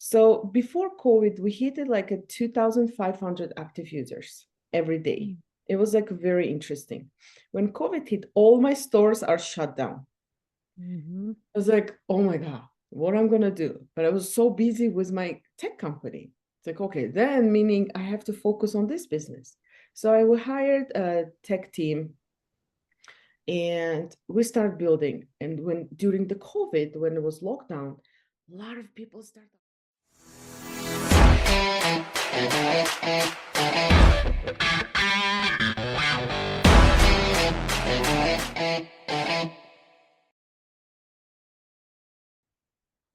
So before COVID, we hit it like a 2,500 active users every day. It was like very interesting. When COVID hit, all my stores are shut down. I was like, oh my God, what I'm gonna do? But I was so busy with my tech company. It's like, okay, then meaning I have to focus on this business. So I hired a tech team and we started building. And when during the COVID, when it was lockdown, a lot of people started.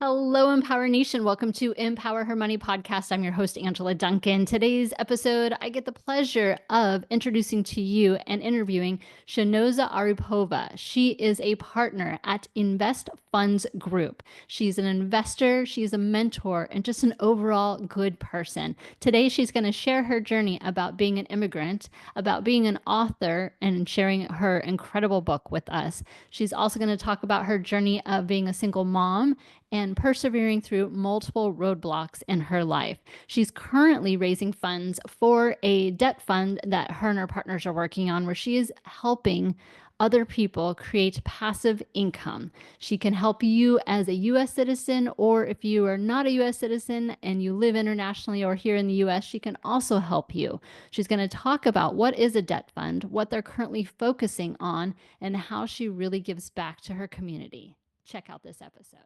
Hello, Empower Nation. Welcome to Empower Her Money podcast. I'm your host, Angela Duncan. Today's episode, I get the pleasure of introducing to you and interviewing Shahnoza Oripova. She is a partner at Invest Funds Group. She's an investor, she's a mentor, and just an overall good person. Today, she's going to share her journey about being an immigrant, about being an author, and sharing her incredible book with us. She's also going to talk about her journey of being a single mom and persevering through multiple roadblocks in her life. She's currently raising funds for a debt fund that her and her partners are working on, where she is helping other people create passive income. She can help you as a U.S. citizen, or if you are not a U.S. citizen and you live internationally or here in the U.S., she can also help you. She's going to talk about what is a debt fund, what they're currently focusing on, and how she really gives back to her community. Check out this episode.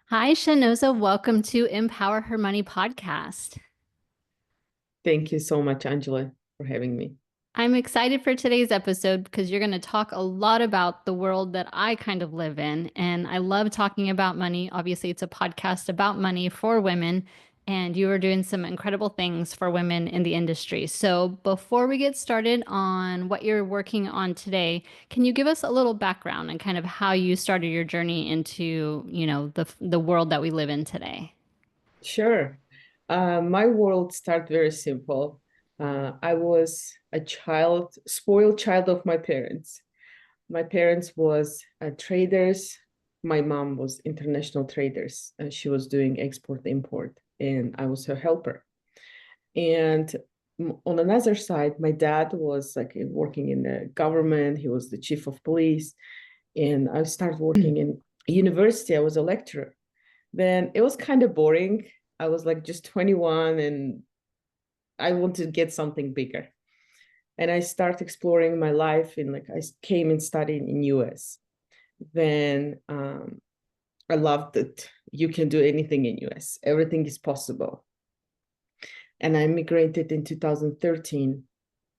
Hi, Shahnoza. Welcome to Empower Her Money podcast. Thank you so much, Angela, for having me. I'm excited for today's episode because you're going to talk a lot about the world that I kind of live in. And I love talking about money. Obviously, it's a podcast about money for women. And you are doing some incredible things for women in the industry. So before we get started on what you're working on today, can you give us a little background and kind of how you started your journey into, the world that we live in today? Sure. My world started very simple. I was a spoiled child of my parents. My parents was traders. My mom was international traders. She was doing export import, and I was her helper. And on another side, my dad was like working in the government. He was the chief of police, and I started working in university. I was a lecturer. Then it was kind of boring. I was like just 21 and I wanted to get something bigger. And I started exploring my life in I came and studied in US. Then I loved it. You can do anything in US. Everything is possible. And I immigrated in 2013.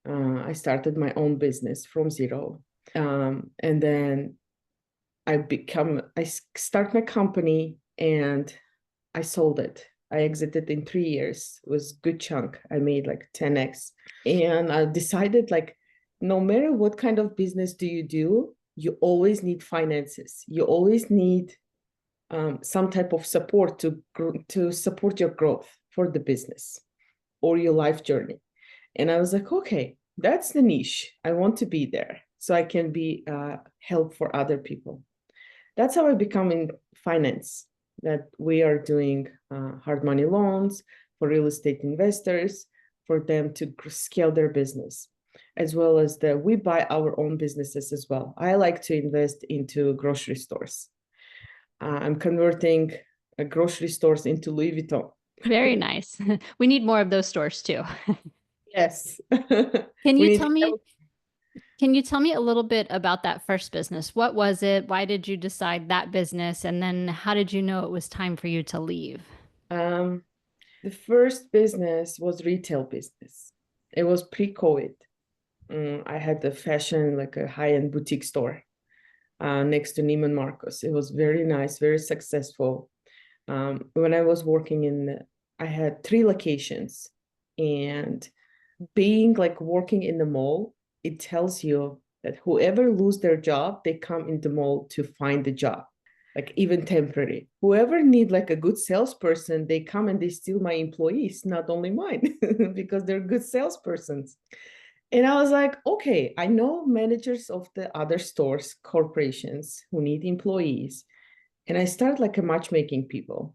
I started my own business from zero. And then I start my company and I sold it. I exited in 3 years. It was a good chunk. I made like 10x. And I decided no matter what kind of business do, you always need finances. You always need some type of support to support your growth for the business or your life journey. And I was like, okay, that's the niche. I want to be there so I can be help for other people. That's how I become in finance, that we are doing hard money loans for real estate investors, for them to scale their business, as well as we buy our own businesses as well. I like to invest into grocery stores. I'm converting grocery stores into Louis Vuitton. Very nice. We need more of those stores too. Yes. Can you tell me a little bit about that first business? What was it? Why did you decide that business? And then how did you know it was time for you to leave? The first business was retail business. It was pre-COVID. I had the fashion, like a high-end boutique store next to Neiman Marcus. It was very nice, very successful. When I was working I had 3 locations, and being working in the mall, it tells you that whoever lose their job, they come in the mall to find the job, even temporary. Whoever need a good salesperson, they come and they steal my employees, not only mine, because they're good salespersons. And I was like, okay, I know managers of the other stores, corporations who need employees. And I started a matchmaking people.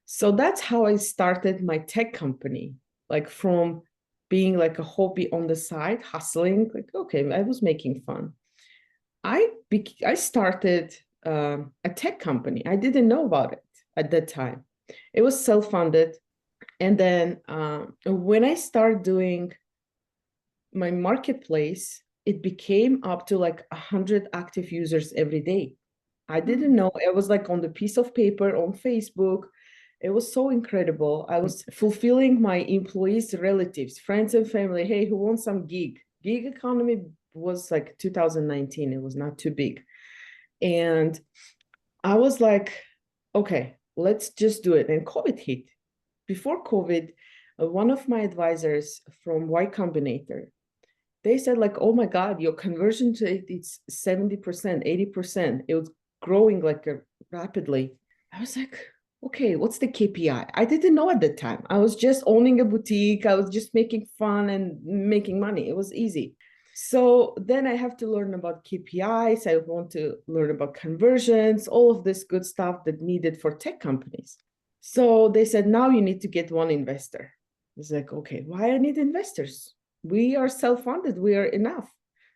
So that's how I started my tech company, like from being like a hobby on the side, hustling, like, okay, I was making fun. I started a tech company. I didn't know about it at that time. It was self-funded. And then when I started doing my marketplace, it became up to like 100 active users every day. I didn't know. It was like on the piece of paper on Facebook. It was so incredible. I was fulfilling my employees' relatives, friends, and family. Hey, who wants some gig? Gig economy was like 2019. It was not too big. And I was like, okay, let's just do it. And COVID hit. Before COVID, one of my advisors from Y Combinator, they said like, oh my God, your conversion rate is 70%, 80%. It was growing like rapidly. I was like, okay, what's the KPI? I didn't know at the time. I was just owning a boutique. I was just making fun and making money. It was easy. So then I have to learn about KPIs. I want to learn about conversions, all of this good stuff that needed for tech companies. So they said, now you need to get one investor. It's like, okay, why I need investors? We are self-funded. We are enough.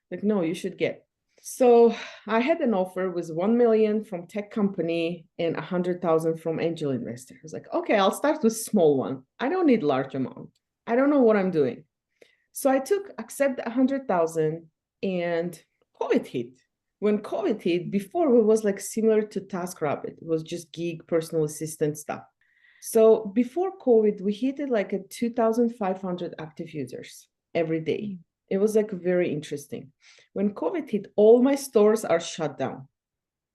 Like, no, you should get. So I had an offer with 1 million from tech company and 100,000 from angel investor. I was like, okay, I'll start with small one. I don't need large amount. I don't know what I'm doing. So I accept 100,000 and COVID hit. When COVID hit, before it was like similar to TaskRabbit. It was just gig personal assistant stuff. So before COVID, we hit it like a 2,500 active users every day. It was like very interesting. When COVID hit, all my stores are shut down.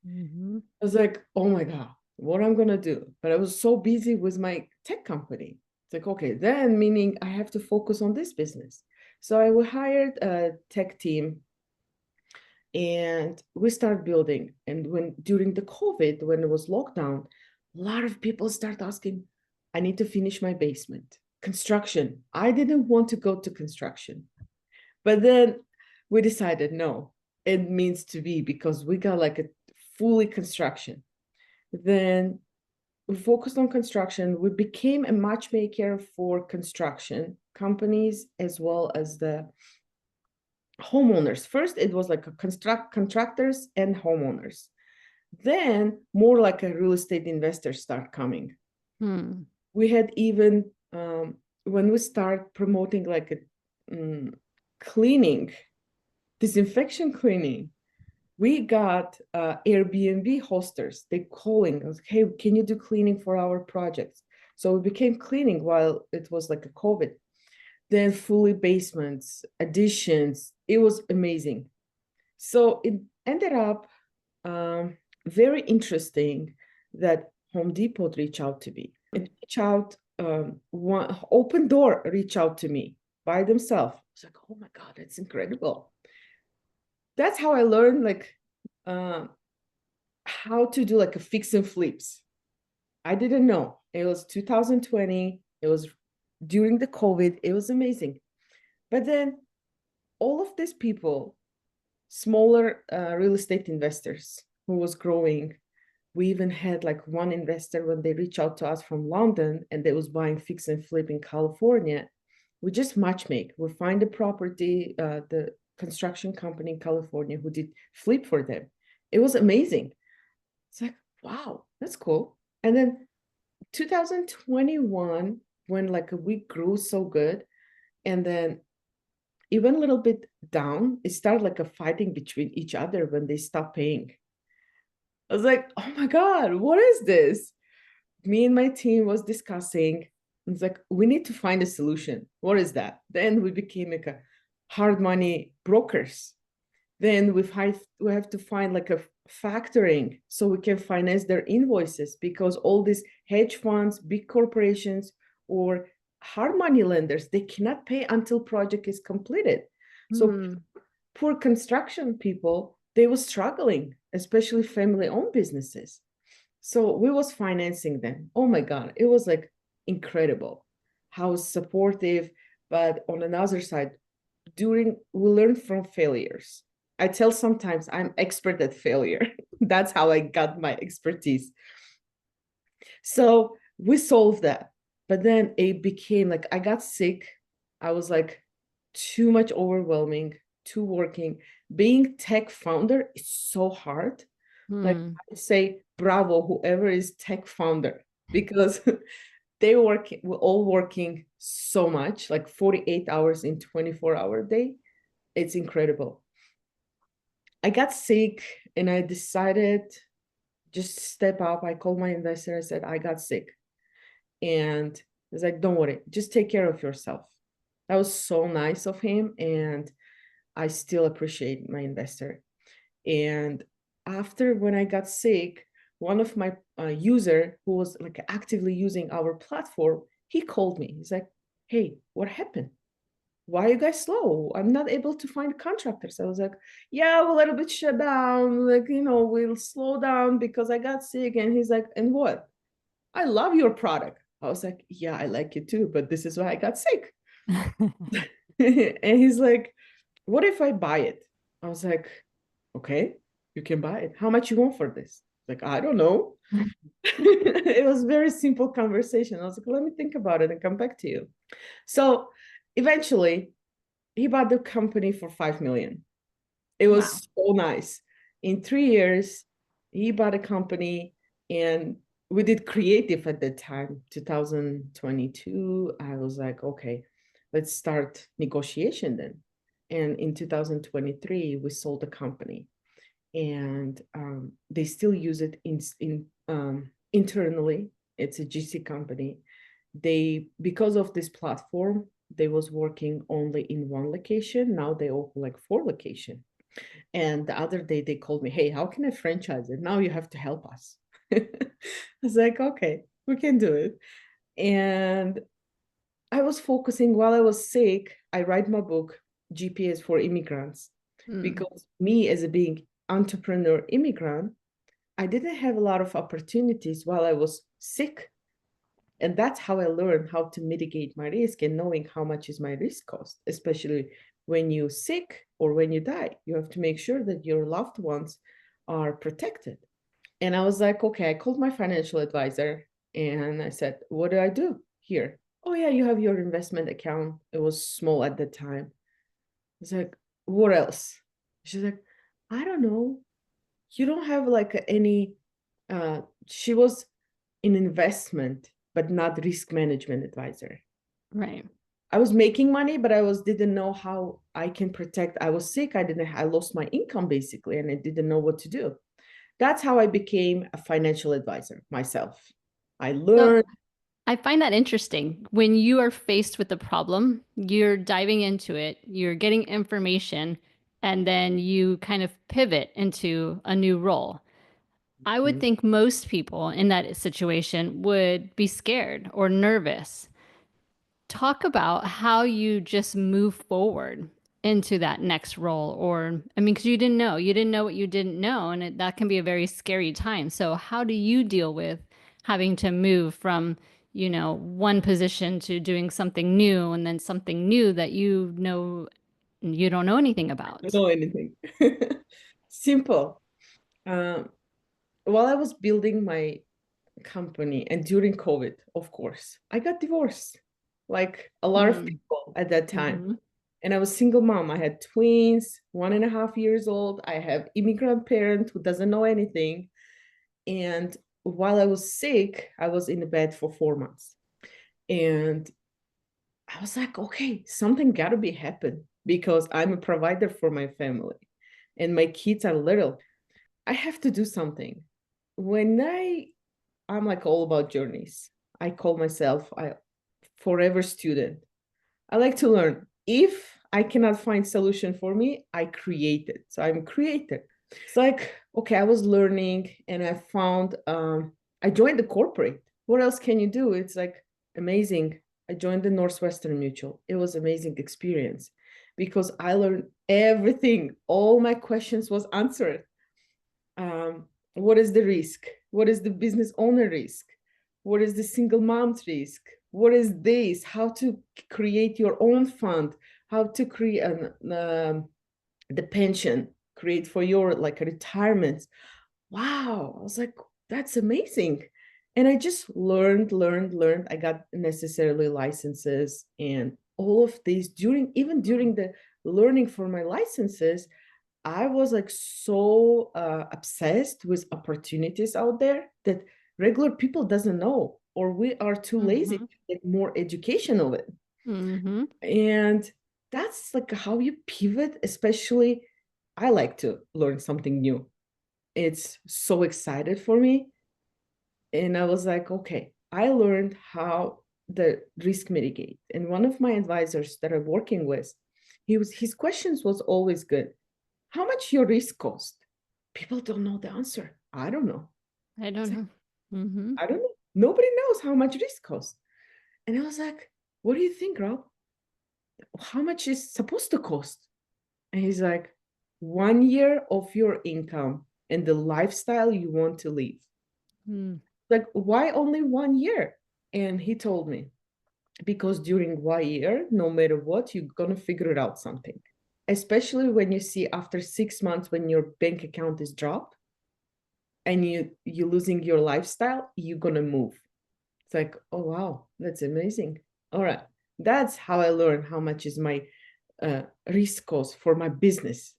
I was like, oh my God, what I'm gonna do? But I was so busy with my tech company. It's like, okay, then meaning I have to focus on this business. So I hired a tech team and we started building. And when during the COVID, when it was lockdown, a lot of people start asking, I need to finish my basement. Construction. I didn't want to go to construction. But then we decided no, it means to be because we got like a fully construction. Then we focused on construction. We became a matchmaker for construction companies as well as the homeowners. First, it was like a contractors and homeowners. Then more like a real estate investors start coming. We had even when we start promoting like a cleaning, disinfection cleaning, we got Airbnb hosters. They calling us, hey, can you do cleaning for our projects? So we became cleaning while it was like a COVID. Then fully basements, additions. It was amazing. So it ended up very interesting that Home Depot reached out to me. It reached out, one open door reached out to me by themselves. I was like, oh my God, that's incredible. That's how I learned like how to do like a fix and flips. I didn't know. It was 2020. It was during the COVID. It was amazing. But then all of these people, smaller real estate investors who was growing, we even had like one investor when they reached out to us from London and they was buying fix and flip in California. We just matchmake. We find a property, the construction company in California who did flip for them. It was amazing. It's like, wow, that's cool. And then 2021, when like we grew so good, and then even a little bit down, it started like a fighting between each other when they stopped paying. I was like, oh my God, what is this? Me and my team was discussing. It's like, we need to find a solution. What is that? Then we became like a hard money brokers. Then we have to find like a factoring so we can finance their invoices because all these hedge funds, big corporations, or hard money lenders, they cannot pay until project is completed. So poor construction people, they were struggling, especially family-owned businesses. So we was financing them. Oh my God, it was like incredible how supportive, but on another side, we learn from failures. I tell sometimes I'm expert at failure. That's how I got my expertise. So We solved that. But then it became like I got sick. I was like too much overwhelming, too working. Being tech founder is so hard. Like I say, bravo, whoever is tech founder, because we're all working so much, like 48 hours in 24-hour day. It's incredible. I got sick and I decided just step up. I called my investor. I said, I got sick. And he's like, don't worry, just take care of yourself. That was so nice of him. And I still appreciate my investor. And after when I got sick, one of my user who was like actively using our platform, he called me. He's like, hey, what happened? Why are you guys slow? I'm not able to find contractors. I was like, yeah, we're a little bit shut down. Like, we'll slow down because I got sick. And he's like, and what? I love your product. I was like, yeah, I like it too, but this is why I got sick. And he's like, what if I buy it? I was like, okay, you can buy it. How much you want for this? Like, I don't know. It was very simple conversation. I was like, let me think about it and come back to you. So eventually he bought the company for 5 million. It Wow. was so nice. In 3 years, he bought a company and we did creative at that time, 2022. I was like, okay, let's start negotiation then. And in 2023, we sold the company and they still use it internally. It's a GC company. Because of this platform, they was working only in one location. Now they open like 4 locations. And the other day they called me, hey, how can I franchise it? Now you have to help us. I was like, okay, we can do it. And I was focusing while I was sick. I write my book, GPS for Immigrants, because me as a being entrepreneur immigrant, I didn't have a lot of opportunities while I was sick. And that's how I learned how to mitigate my risk and knowing how much is my risk cost, especially when you're sick or when you die. You have to make sure that your loved ones are protected. And I was like, okay, I called my financial advisor and I said, what do I do here? Oh, yeah, you have your investment account. It was small at the time. I was like, what else? She's like, I don't know. You don't have like any, she was in investment, but not risk management advisor. Right. I was making money, but didn't know how I can protect. I was sick. I lost my income basically, and I didn't know what to do. That's how I became a financial advisor myself. I So learned. I find that interesting. When you are faced with a problem, you're diving into it, you're getting information, and then you kind of pivot into a new role. I would think most people in that situation would be scared or nervous. Talk about how you just move forward into that next role. Or, I mean, because you didn't know what you didn't know, and that can be a very scary time. So, how do you deal with having to move from, one position to doing something new and then something new that you don't know anything about? Know anything. Simple. Um, while I was building my company and during COVID, of course, I got divorced, like a lot of Mm. people at that time. Hmm. And I was single mom. I had twins, 1.5 years old. I have immigrant parent who doesn't know anything. And while I was sick, I was in the bed for 4 months. And I was like, okay, something gotta be happen because I'm a provider for my family and my kids are little. I have to do something. When I'm like all about journeys. I call myself a forever student. I like to learn. If I cannot find solution for me, I create it. So I'm a creator. It's like, okay, I was learning and I found I joined the corporate. What else can you do? It's like amazing. I joined the Northwestern Mutual. It was amazing experience because I learned everything. All my questions was answered. What is the risk? What is the business owner risk? What is the single mom's risk? What is this? How to create your own fund? How to create the pension? Create for your like retirement. Wow, I was like, that's amazing. And I just learned. I got necessarily licenses and all of these even during the learning for my licenses, I was like so obsessed with opportunities out there that regular people doesn't know, or we are too lazy to get more education of it. And that's like how you pivot, especially I like to learn something new. It's so excited for me. And I was like, okay, I learned how the risk mitigate. And one of my advisors that I'm working with, his questions was always good. How much your risk cost? People don't know the answer. I don't know. I don't know. Mm-hmm. I don't know. Nobody knows how much risk costs. And I was like, what do you think, Rob? How much is supposed to cost? And he's like, 1 year of your income and the lifestyle you want to live. Like, why only 1 year? And he told me, because during 1 year, no matter what, you're going to figure out something. Especially when you see after 6 months when your bank account is dropped and you're losing your lifestyle, you're going to move. It's like, oh, wow, that's amazing. All right. That's how I learned how much is my risk cost for my business.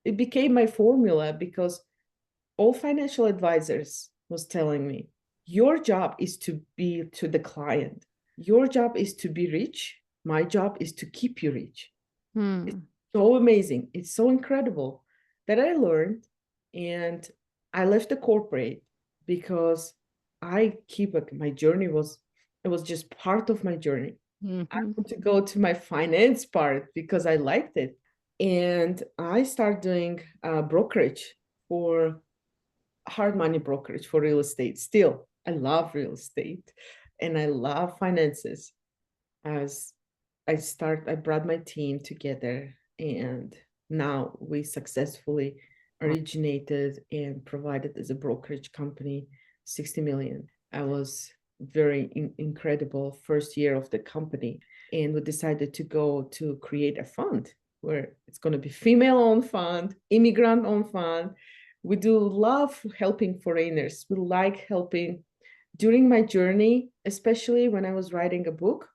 It became my formula because all financial advisors was telling me, your job is to be to the client. Your job is to be rich. My job is to keep you rich. It's so amazing. It's so incredible that I learned, and I left the corporate because I keep it. My journey was, it was just part of my journey. I want to go to my finance part because I liked it. And I started doing brokerage for hard money brokerage for real estate. Still, I love real estate and I love finances. As I brought my team together, and now we successfully originated and provided as a brokerage company 60 million. I was very incredible first year of the company, and we decided to go to create a fund where it's going to be female owned fund, immigrant owned fund. We do love helping foreigners. We like helping. During my journey, especially when I was writing a book,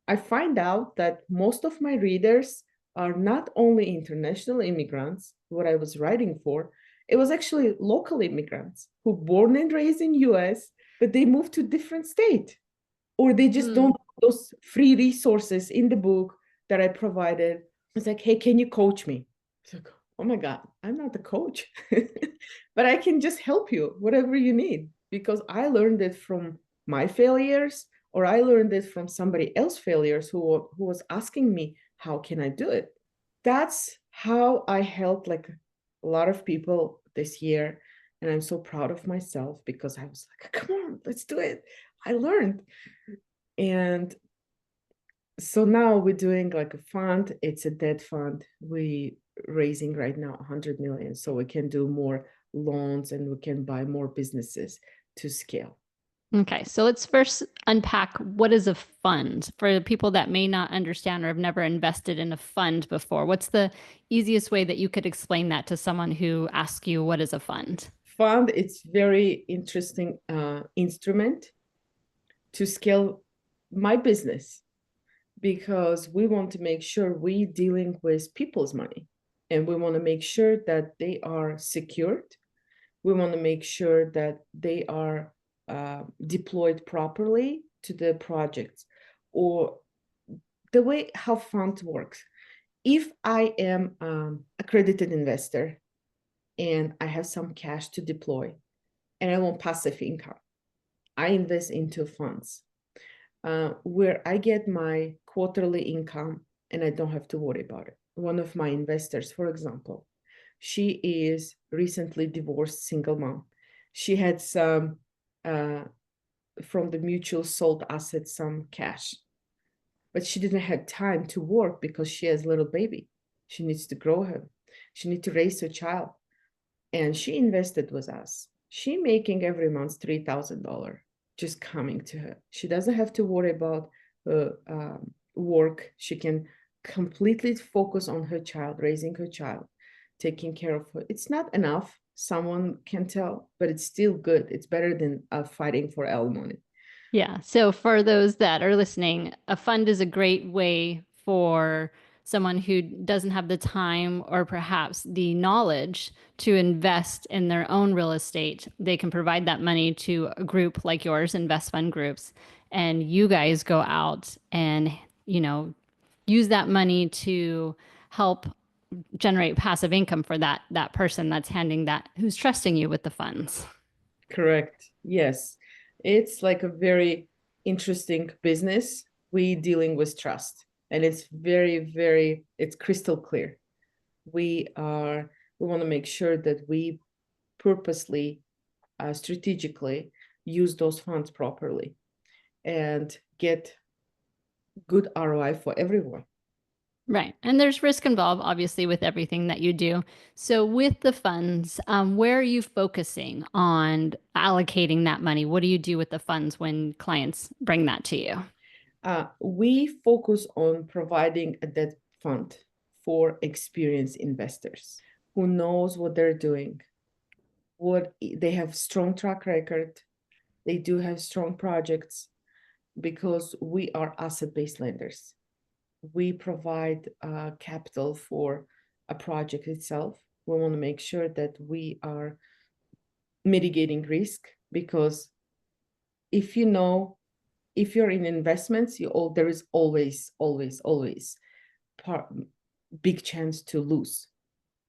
I find out that most of my readers are not only international immigrants, what I was writing for, it was actually local immigrants who born and raised in US, but they moved to different state, or they just don't have those free resources in the book that I provided. It's like, hey, can you coach me? It's like, oh my God, I'm not the coach, but I can just help you, whatever you need, because I learned it from my failures, or I learned it from somebody else's failures who was asking me, how can I do it? That's how I helped like a lot of people this year. And I'm so proud of myself because I was like, come on, let's do it. I learned. And so now we're doing like a fund. It's a debt fund. We raising right now 100 million, so we can do more loans and we can buy more businesses to scale. Okay, so let's first unpack what is a fund for the people that may not understand or have never invested in a fund before. What's the easiest way that you could explain that to someone who asks you what is a fund? Fund, it's very interesting instrument to scale my business, because we want to make sure we're dealing with people's money, and we want to make sure that they are secured. We want to make sure that they are deployed properly to the projects, or the way how fund works. If I am accredited investor and I have some cash to deploy and I want passive income, I invest into funds where I get my quarterly income and I don't have to worry about it. One of my investors, for example, she is recently divorced single mom. She had some from the mutual sold assets, some cash, but she didn't have time to work because she has a little baby. She needs to grow her. She needs to raise her child. And she invested with us. She making every month $3,000 just coming to her. She doesn't have to worry about work. She can completely focus on her child, raising her child, taking care of her. It's not enough someone can tell, but it's still good. It's better than fighting for alimony. Yeah. So for those that are listening, a fund is a great way for someone who doesn't have the time or perhaps the knowledge to invest in their own real estate. They can provide that money to a group like yours, invest fund groups, and you guys go out and, use that money to help generate passive income for that person that's handing that, who's trusting you with the funds. Correct. Yes. It's like a very interesting business. We dealing with trust, and it's it's crystal clear. We want to make sure that we purposely, strategically use those funds properly and get good ROI for everyone. Right. And there's risk involved, obviously, with everything that you do. So, with the funds, where are you focusing on allocating that money? What do you do with the funds when clients bring that to you? We focus on providing a debt fund for experienced investors who knows what they're doing, what they have strong track record, they do have strong projects, because we are asset-based lenders. We provide capital for a project itself. We want to make sure that we are mitigating risk, because if you're in investments, there is always big chance to lose,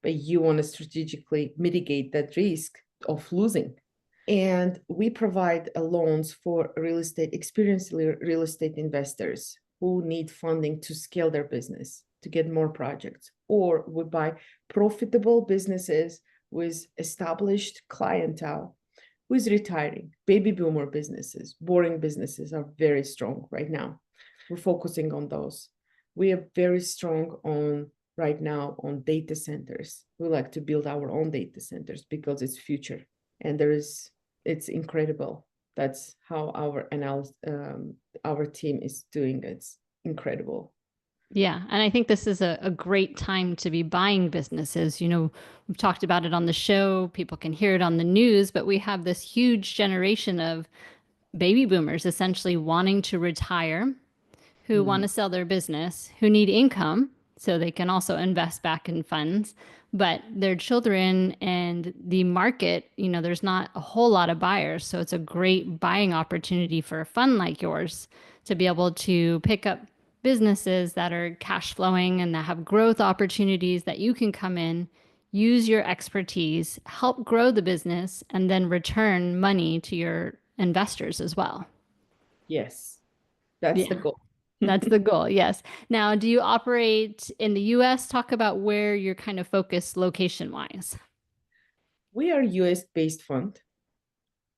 but you want to strategically mitigate that risk of losing. And we provide loans for experienced real estate investors who need funding to scale their business, to get more projects, or we buy profitable businesses with established clientele who is retiring. Baby boomer businesses, boring businesses are very strong right now. We're focusing on those. We are very strong right now on data centers. We like to build our own data centers because it's future, and it's incredible. That's how our team is doing. It's incredible. Yeah. And I think this is a great time to be buying businesses. We've talked about it on the show, people can hear it on the news, but we have this huge generation of baby boomers essentially wanting to retire, who want to sell their business, who need income so they can also invest back in funds, but their children and the market, there's not a whole lot of buyers. So it's a great buying opportunity for a fund like yours to be able to pick up businesses that are cash flowing and that have growth opportunities that you can come in, use your expertise, help grow the business, and then return money to your investors as well. Yes, that's the Yeah. goal. That's the goal. Yes. Now, do you operate in the US? Talk about where you're kind of focused location wise. We are US based fund,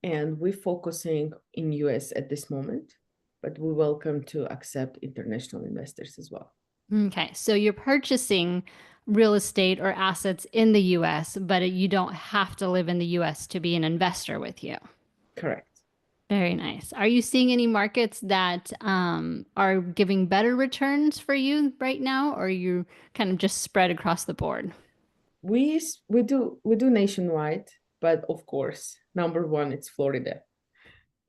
and we're focusing in US at this moment, but we welcome to accept international investors as well. Okay. So you're purchasing real estate or assets in the US, but you don't have to live in the US to be an investor with you. Correct. Very nice. Are you seeing any markets that are giving better returns for you right now, or are you kind of just spread across the board? We do nationwide, but of course, number one, it's Florida.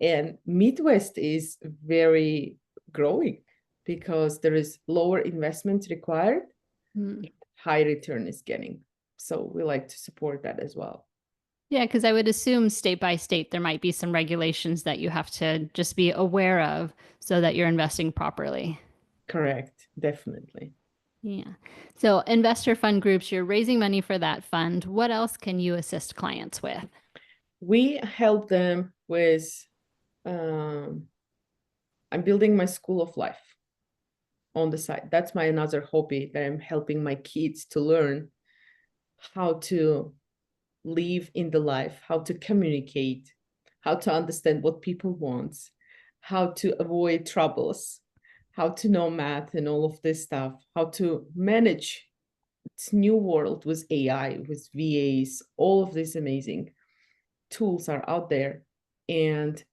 And Midwest is very growing because there is lower investment required, high return is getting. So we like to support that as well. Yeah, because I would assume state by state, there might be some regulations that you have to just be aware of so that you're investing properly. Correct, definitely. Yeah. So, investor fund groups, you're raising money for that fund. What else can you assist clients with? We help them with, I'm building my school of life on the side. That's my another hobby, that I'm helping my kids to learn how to live in the life, how to communicate, how to understand what people want, how to avoid troubles, how to know math and all of this stuff, how to manage this new world with AI, with VAs. All of these amazing tools are out there. And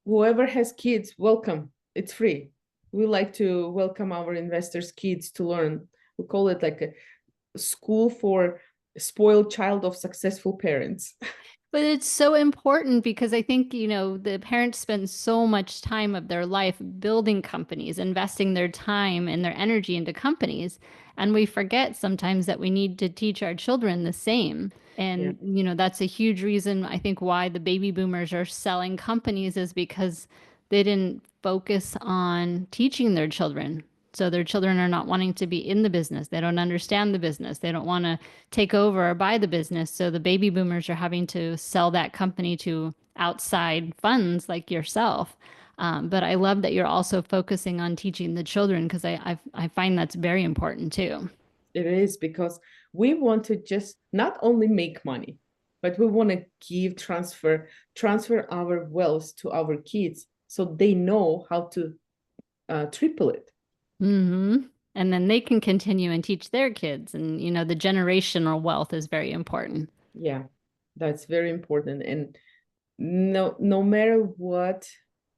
whoever has kids, welcome. It's free. We like to welcome our investors' kids to learn. We call it like a school for spoiled child of successful parents. But it's so important because I think, the parents spend so much time of their life building companies, investing their time and their energy into companies. And we forget sometimes that we need to teach our children the same. Yeah, And, that's a huge reason I think why the baby boomers are selling companies is because they didn't focus on teaching their children. So their children are not wanting to be in the business. They don't understand the business. They don't want to take over or buy the business. So the baby boomers are having to sell that company to outside funds like yourself. But I love that you're also focusing on teaching the children because I find that's very important too. it is, because we want to just not only make money, but we want to give transfer our wealth to our kids so they know how to triple it. Mm-hmm. And then they can continue and teach their kids. And, the generational wealth is very important. Yeah, that's very important. And no matter what,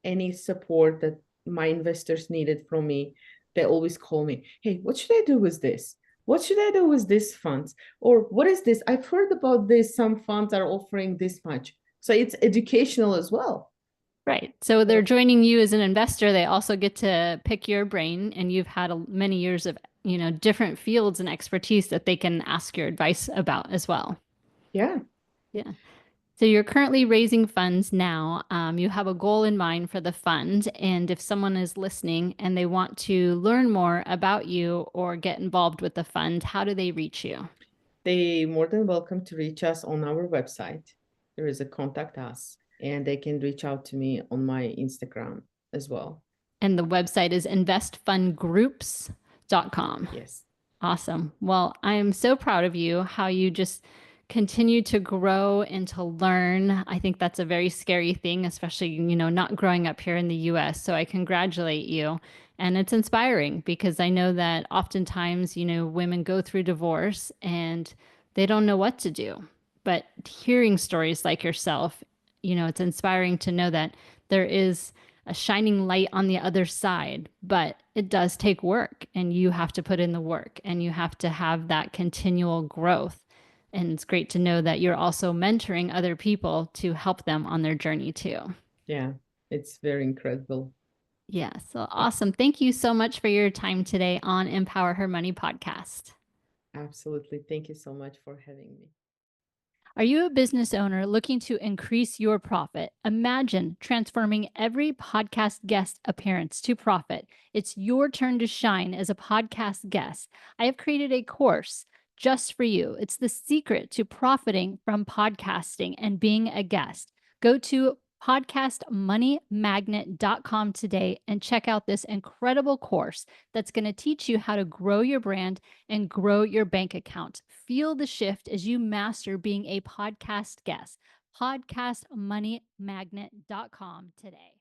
any support that my investors needed from me, they always call me, hey, what should I do with this? What should I do with these funds? Or what is this? I've heard about this. Some funds are offering this much. So it's educational as well. Right. So they're So, joining you as an investor. They also get to pick your brain, and you've had many years of, different fields and expertise that they can ask your advice about as well. yeah, Yeah. So you're currently raising funds now. You have a goal in mind for the fund. And if someone is listening and they want to learn more about you or get involved with the fund, how do they reach you? they more than welcome to reach us on our website. There is a contact us, and they can reach out to me on my Instagram as well. And the website is investfundgroups.com. Yes. Awesome. Well, I am so proud of you, how you just continue to grow and to learn. I think that's a very scary thing, especially, not growing up here in the US. So I congratulate you. And it's inspiring because I know that oftentimes, women go through divorce and they don't know what to do. But hearing stories like yourself, it's inspiring to know that there is a shining light on the other side, but it does take work and you have to put in the work and you have to have that continual growth. And it's great to know that you're also mentoring other people to help them on their journey too. Yeah, it's very incredible. Yeah, so awesome. Thank you so much for your time today on Empower Her Money podcast. Absolutely. Thank you so much for having me. Are you a business owner looking to increase your profit? Imagine transforming every podcast guest appearance to profit. It's your turn to shine as a podcast guest. I have created a course just for you. It's the secret to profiting from podcasting and being a guest. Go to podcastmoneymagnet.com today and check out this incredible course that's going to teach you how to grow your brand and grow your bank account. Feel the shift as you master being a podcast guest. Podcastmoneymagnet.com today.